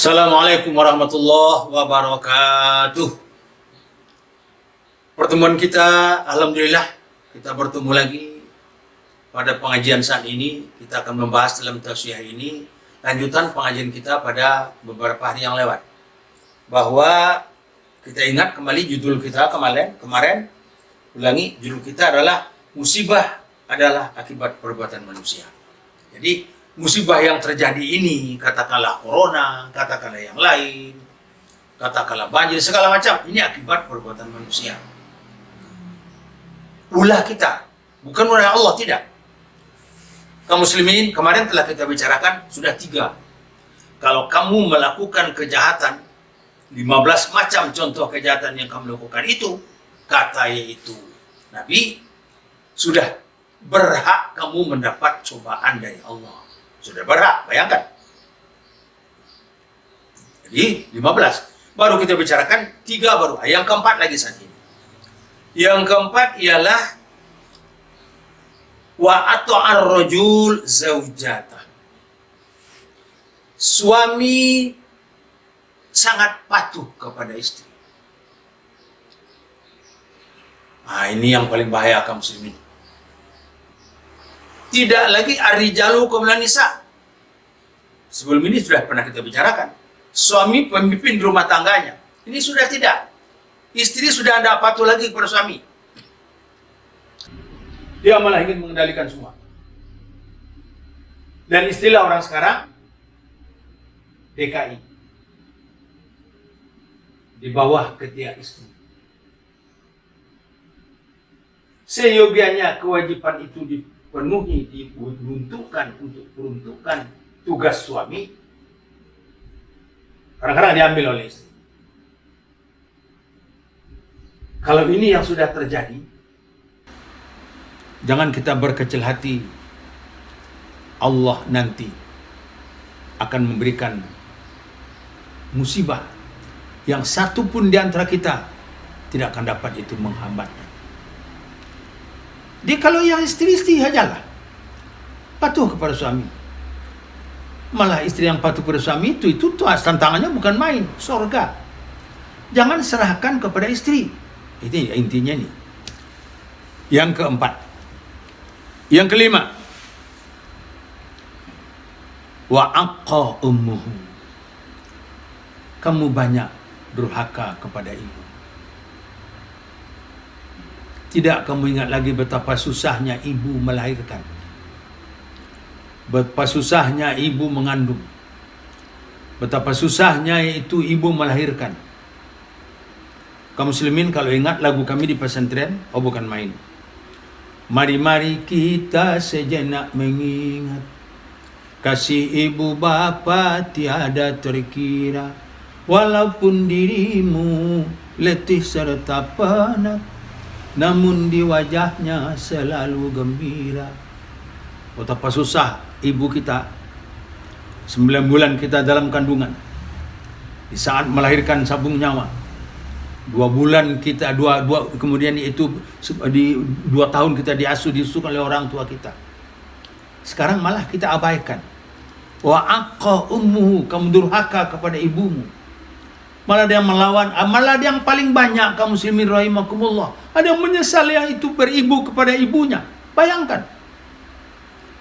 Assalamualaikum warahmatullahi wabarakatuh. Pertemuan kita, alhamdulillah, kita bertemu lagi pada pengajian saat ini. Kita akan membahas dalam tausiah ini lanjutan pengajian kita pada beberapa hari yang lewat. Bahwa kita ingat kembali judul kita kemarin ulangi, judul kita adalah musibah adalah akibat perbuatan manusia. Jadi musibah yang terjadi ini, katakanlah corona, katakanlah yang lain, katakanlah banjir, segala macam, ini akibat perbuatan manusia. Ulah kita, bukan ulah Allah, tidak. Kaum muslimin, kemarin telah kita bicarakan, sudah 3. Kalau kamu melakukan kejahatan, 15 macam contoh kejahatan yang kamu lakukan itu, kata yaitu Nabi, sudah berhak kamu mendapat cobaan dari Allah. Sudah berhak, bayangkan. Jadi 15. Baru kita bicarakan 3 baru. Yang keempat lagi saat ini. Yang keempat ialah wa ata'ar rajul zaujatah. Suami sangat patuh kepada istri. Nah, ini yang paling bahaya kaum muslimin. Tidak lagi ar-rijalu qabla nisa. Sebelum ini sudah pernah kita bicarakan. Suami pemimpin rumah tangganya. Ini sudah tidak. Istri sudah tidak patuh lagi kepada suami. Dia malah ingin mengendalikan semua. Dan istilah orang sekarang, DKI. Di bawah ketiak istri. Seyogianya kewajiban itu dipenuhi, diperuntukkan untuk peruntukan tugas suami, kadang-kadang diambil oleh istri. Kalau ini yang sudah terjadi, jangan kita berkecil hati. Allah nanti akan memberikan musibah yang satu pun di antara kita tidak akan dapat itu menghambatnya. Dia kalau yang istri-istri sajalah patuh kepada suami. Malah istri yang patuh kepada suami itu tantangannya bukan main, surga. Jangan serahkan kepada istri. Itu intinya nih. Yang keempat. Yang kelima. Wa aqqa ummuhu. Kamu banyak durhaka kepada ibu. Tidak kamu ingat lagi betapa susahnya ibu melahirkan. Betapa susahnya ibu mengandung. Betapa susahnya itu ibu melahirkan. Kaum muslimin kalau ingat lagu kami di pesantren, oh bukan main. Mari-mari kita sejenak mengingat kasih ibu bapa tiada terkira. Walaupun dirimu letih serta penat, namun di wajahnya selalu gembira. Betapa susah ibu kita 9 bulan kita dalam kandungan. Di saat melahirkan sabung nyawa 2 bulan kita kemudian itu di 2 tahun kita disusukan oleh orang tua kita. Sekarang malah kita abaikan. Wa aqqa ummuhu, kamu durhaka kepada ibumu. Malah dia melawan, malah dia yang paling banyak kaum muslimin rahimakumullah. Ada yang menyesal yang itu beribu kepada ibunya. Bayangkan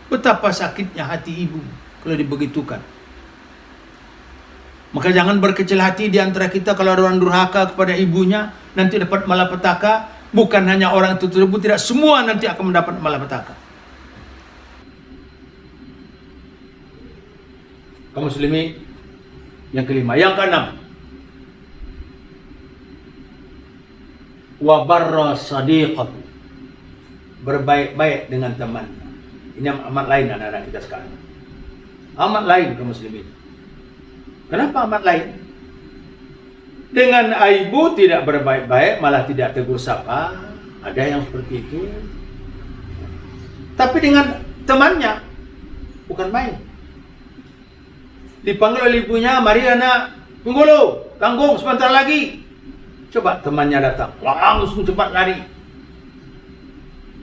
betapa sakitnya hati ibu kalau dibegitukan. Maka jangan berkecil hati di antara kita kalau ada orang durhaka kepada ibunya, nanti dapat malapetaka. Bukan hanya orang itu tersebut, tidak semua nanti akan mendapat malapetaka. Kaum muslimin yang kelima. Yang keenam, wa barra sadiqat, berbaik-baik dengan teman. Ini amat lain anak-anak kita sekarang. Amat lain kaum muslimin. Kenapa amat lain? Dengan ibu tidak berbaik-baik, malah tidak tegur sapa. Ada yang seperti itu. Tapi dengan temannya bukan main. Dipanggil oleh ibunya, mari anak, tunggu lo, tanggung sebentar lagi. Coba temannya datang, langsung cepat lari.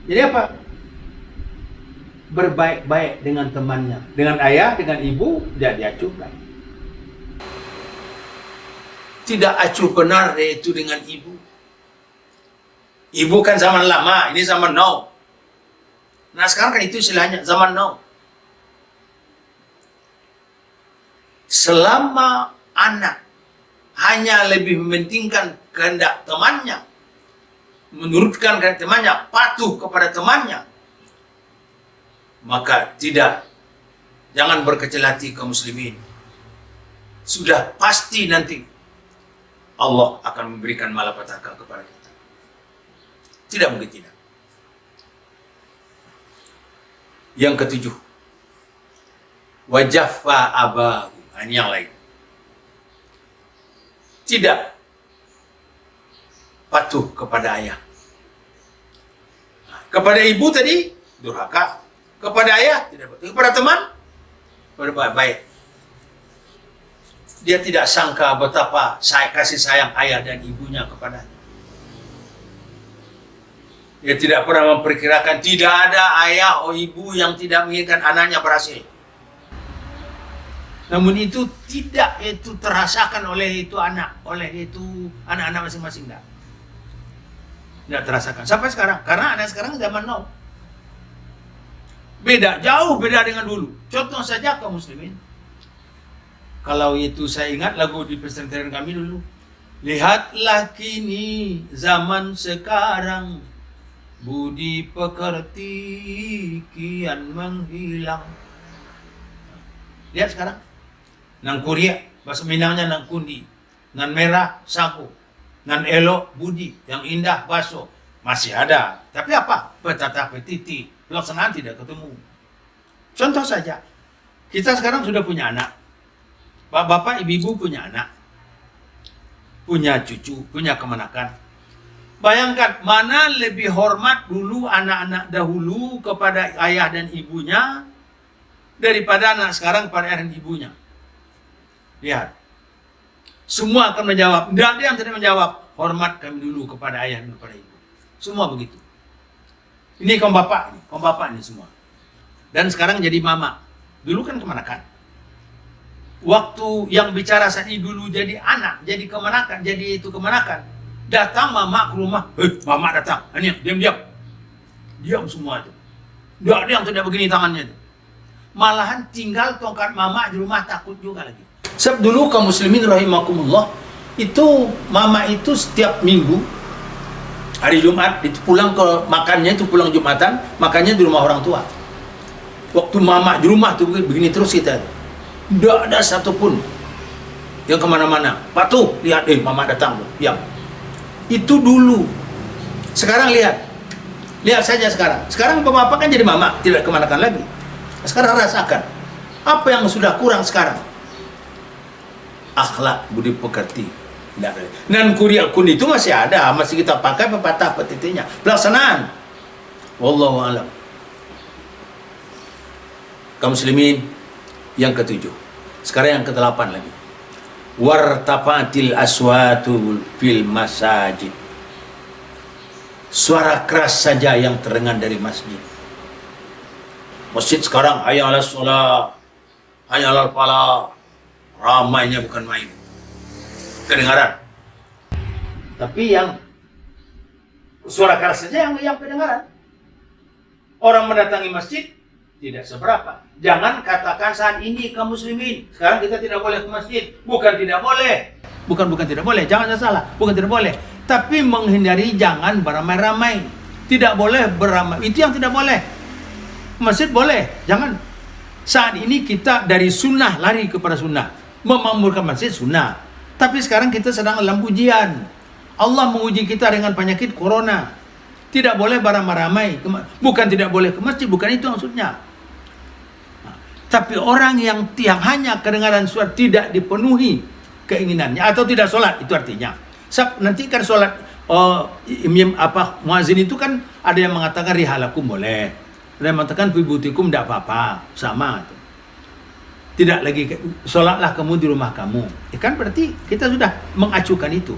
Jadi apa? Berbaik-baik dengan temannya, dengan ayah, dengan ibu, dia cukup. tidak acuh benar yaitu dengan ibu. Ibu kan zaman lama, ini zaman now. Nah sekarang kan itu istilahnya zaman now. Selama anak hanya lebih mementingkan kehendak temannya, menurutkan kehendak temannya, patuh kepada temannya, maka jangan berkecil hati kaum muslimin. Sudah pasti nanti Allah akan memberikan malapetaka kepada kita. Tidak mungkin tidak. Yang ketujuh, wajaffa abahu. Ini yang lain. Tidak patuh kepada ayah. Kepada ibu tadi durhaka, kepada ayah tidak patuh, kepada teman baik. Dia tidak sangka betapa kasih sayang ayah dan ibunya kepadanya. Dia tidak pernah memperkirakan tidak ada ayah atau ibu yang tidak menginginkan anaknya berhasil. Namun itu tidak terasakan oleh anak-anak masing-masing. Tidak terasakan sampai sekarang, karena anak sekarang zaman now. Jauh beda dengan dulu. Contoh saja kaum muslimin. Kalau itu saya ingat lagu di pesantren kami dulu. Lihatlah kini zaman sekarang, budi pekerti kian menghilang. Lihat sekarang. Nang kuria, bahasa Minangnya nang kundi. Nan merah, saku. Nan elok, budi. Yang indah, baso. Masih ada. Tapi apa? Petata petiti. Pelaksanaan tidak ketemu. Contoh saja. Kita sekarang sudah punya anak. Bapak, ibu punya anak. Punya cucu, punya kemenakan. Bayangkan, mana lebih hormat dulu anak-anak dahulu kepada ayah dan ibunya daripada anak sekarang pada ayah dan ibunya. Lihat. Semua akan menjawab. Tidak ada yang tidak menjawab. Hormat kami dulu kepada ayah dan kepada ibu. Semua begitu. Ini kaum bapak ini semua. Dan sekarang jadi mama. Dulu kan kemanakan. Waktu yang bicara saat ini dulu jadi anak, jadi kemanakan, Datang mama ke rumah. Mama datang. Ini diam. Diam semua itu. Tidak ada yang tidak begini tangannya itu. Malahan tinggal tongkat mama di rumah, takut juga lagi. Sebab dulu kaum muslimin rahimakumullah, itu mama itu setiap minggu hari Jumat itu pulang ke makannya, itu pulang Jumatan, makannya di rumah orang tua. Waktu mama di rumah tuh begini terus kita. Tidak ada satupun yang kemana-mana. Patuh, lihat, mama datang tuh, diam. Itu dulu. Sekarang lihat saja sekarang. Sekarang bapak kan jadi mama, tidak kemana-mana lagi. Sekarang rasakan apa yang sudah kurang sekarang. Akhlak, budi pekerti. Dan kuriakun itu masih ada, masih kita pakai pepatah petitinya. Pelaksanaan. Wallahu a'lam. Kaum muslimin, yang ketujuh. Sekarang yang ke-8 lagi. Wartafatil aswatu fil masajid. Suara keras saja yang terdengar dari masjid. Masjid sekarang hayya 'alas shalah, hayya 'alal falah. Ramainya bukan main. Kedengaran. Tapi yang suara keras saja yang kedengaran. Orang mendatangi masjid tidak seberapa. Jangan katakan saat ini kaum muslimin, sekarang kita tidak boleh ke masjid. Bukan tidak boleh. Bukan tidak boleh. Jangan salah. Bukan tidak boleh. Tapi menghindari jangan beramai-ramai. Tidak boleh beramai. Itu yang tidak boleh. Masjid boleh. Jangan. Saat ini kita dari sunnah lari kepada sunnah. Memakmurkan masjid sunnah. Tapi sekarang kita sedang dalam ujian. Allah menguji kita dengan penyakit corona. Tidak boleh beramai-ramai. Bukan tidak boleh ke masjid. Bukan itu maksudnya. Tapi orang yang hanya kedengaran suara tidak dipenuhi keinginannya atau tidak sholat, itu artinya. Nanti kan sholat muazin itu kan ada yang mengatakan rihalakum boleh, ada yang mengatakan bibutikum tidak apa-apa, sama. Tidak lagi sholatlah kamu di rumah kamu. Kan berarti kita sudah mengacuhkan itu.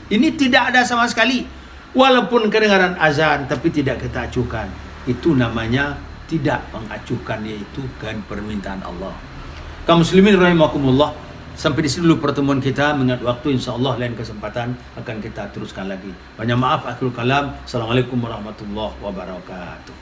Ini tidak ada sama sekali. Walaupun kedengaran azan tapi tidak kita acuhkan. Itu namanya tidak mengacuhkan, yaitu kan permintaan Allah. Kaum muslimin rahimakumullah, Sampai di sini dulu pertemuan kita. Mengingat waktu, insyaAllah lain kesempatan akan kita teruskan lagi. Banyak maaf, akhirul kalam. Assalamualaikum warahmatullahi wabarakatuh.